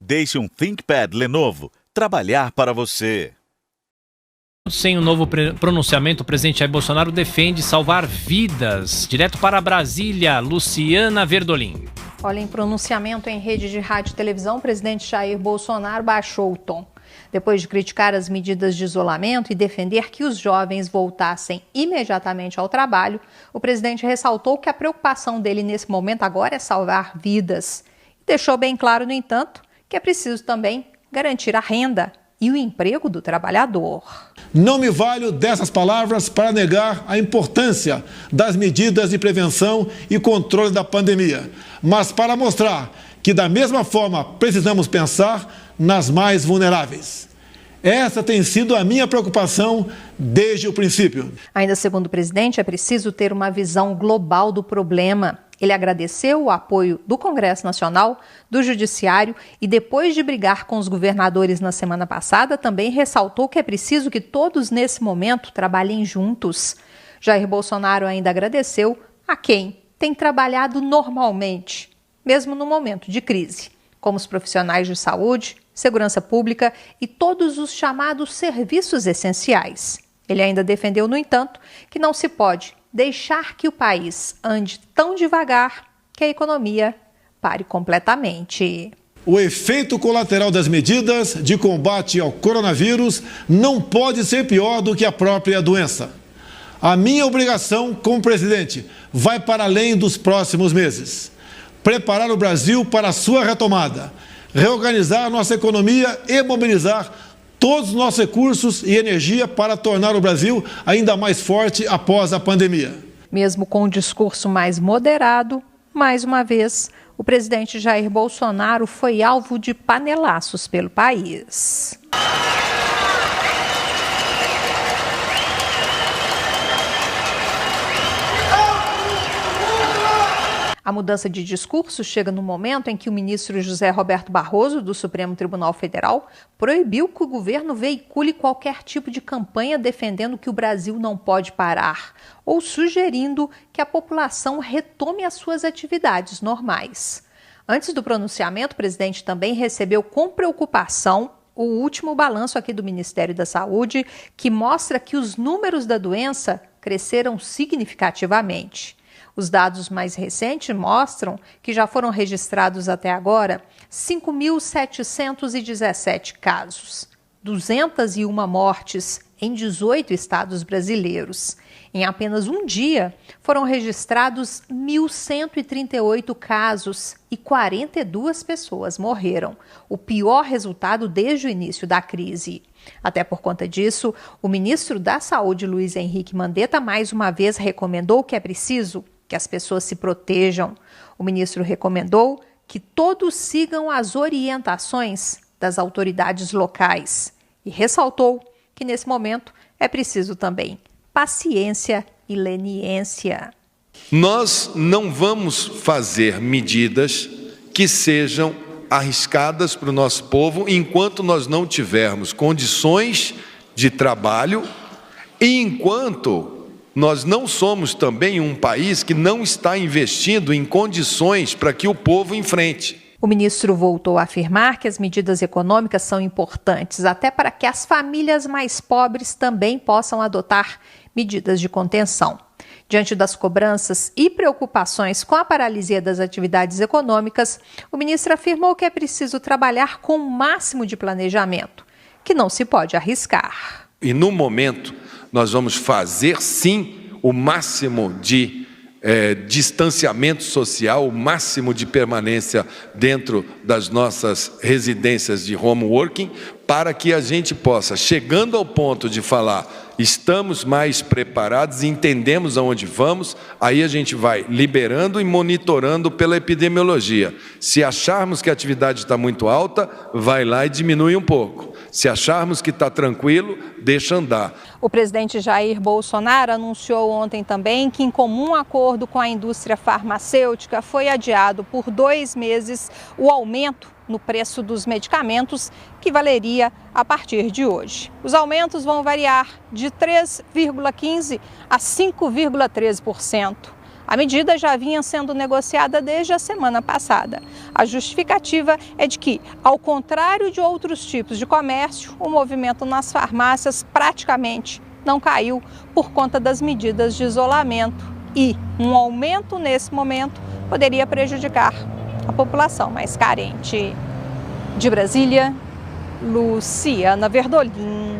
Deixe um ThinkPad Lenovo trabalhar para você. Sem o novo pronunciamento, o presidente Jair Bolsonaro defende salvar vidas. Direto para Brasília, Luciana Verdolim. Olha, em pronunciamento em rede de rádio e televisão, o presidente Jair Bolsonaro baixou o tom. Depois de criticar as medidas de isolamento e defender que os jovens voltassem imediatamente ao trabalho, o presidente ressaltou que a preocupação dele nesse momento agora é salvar vidas. E deixou bem claro, no entanto, que é preciso também garantir a renda e o emprego do trabalhador. Não me valho dessas palavras para negar a importância das medidas de prevenção e controle da pandemia, mas para mostrar que, da mesma forma, precisamos pensar nas mais vulneráveis. Essa tem sido a minha preocupação desde o princípio. Ainda segundo o presidente, é preciso ter uma visão global do problema. Ele agradeceu o apoio do Congresso Nacional, do Judiciário e, depois de brigar com os governadores na semana passada, também ressaltou que é preciso que todos, nesse momento, trabalhem juntos. Jair Bolsonaro ainda agradeceu a quem tem trabalhado normalmente, mesmo no momento de crise, como os profissionais de saúde, segurança pública e todos os chamados serviços essenciais. Ele ainda defendeu, no entanto, que não se pode deixar que o país ande tão devagar que a economia pare completamente. O efeito colateral das medidas de combate ao coronavírus não pode ser pior do que a própria doença. A minha obrigação como presidente vai para além dos próximos meses. Preparar o Brasil para a sua retomada, reorganizar nossa economia e mobilizar todos os nossos recursos e energia para tornar o Brasil ainda mais forte após a pandemia. Mesmo com um discurso mais moderado, mais uma vez, o presidente Jair Bolsonaro foi alvo de panelaços pelo país. A mudança de discurso chega no momento em que o ministro José Roberto Barroso, do Supremo Tribunal Federal, proibiu que o governo veicule qualquer tipo de campanha defendendo que o Brasil não pode parar, ou sugerindo que a população retome as suas atividades normais. Antes do pronunciamento, o presidente também recebeu com preocupação o último balanço aqui do Ministério da Saúde, que mostra que os números da doença cresceram significativamente. Os dados mais recentes mostram que já foram registrados até agora 5.717 casos, 201 mortes em 18 estados brasileiros. Em apenas um dia, foram registrados 1.138 casos e 42 pessoas morreram, o pior resultado desde o início da crise. Até por conta disso, o ministro da Saúde, Luiz Henrique Mandetta, mais uma vez recomendou que é preciso que as pessoas se protejam. O ministro recomendou que todos sigam as orientações das autoridades locais e ressaltou que, nesse momento, é preciso também paciência e leniência. Nós não vamos fazer medidas que sejam arriscadas para o nosso povo enquanto nós não tivermos condições de trabalho e enquanto nós não somos também um país que não está investindo em condições para que o povo enfrente. O ministro voltou a afirmar que as medidas econômicas são importantes, até para que as famílias mais pobres também possam adotar medidas de contenção. Diante das cobranças e preocupações com a paralisia das atividades econômicas, o ministro afirmou que é preciso trabalhar com o máximo de planejamento, que não se pode arriscar. E no momento, nós vamos fazer sim o máximo de distanciamento social, o máximo de permanência dentro das nossas residências de home working, para que a gente possa, chegando ao ponto de falar, estamos mais preparados, entendemos aonde vamos, aí a gente vai liberando e monitorando pela epidemiologia. Se acharmos que a atividade está muito alta, vai lá e diminui um pouco. Se acharmos que está tranquilo, deixa andar. O presidente Jair Bolsonaro anunciou ontem também que, em comum acordo com a indústria farmacêutica, foi adiado por 2 meses o aumento no preço dos medicamentos, que valeria a partir de hoje. Os aumentos vão variar de 3,15% a 5,13%. A medida já vinha sendo negociada desde a semana passada. A justificativa é de que, ao contrário de outros tipos de comércio, o movimento nas farmácias praticamente não caiu por conta das medidas de isolamento e um aumento nesse momento poderia prejudicar a população mais carente. De Brasília, Luciana Verdolim.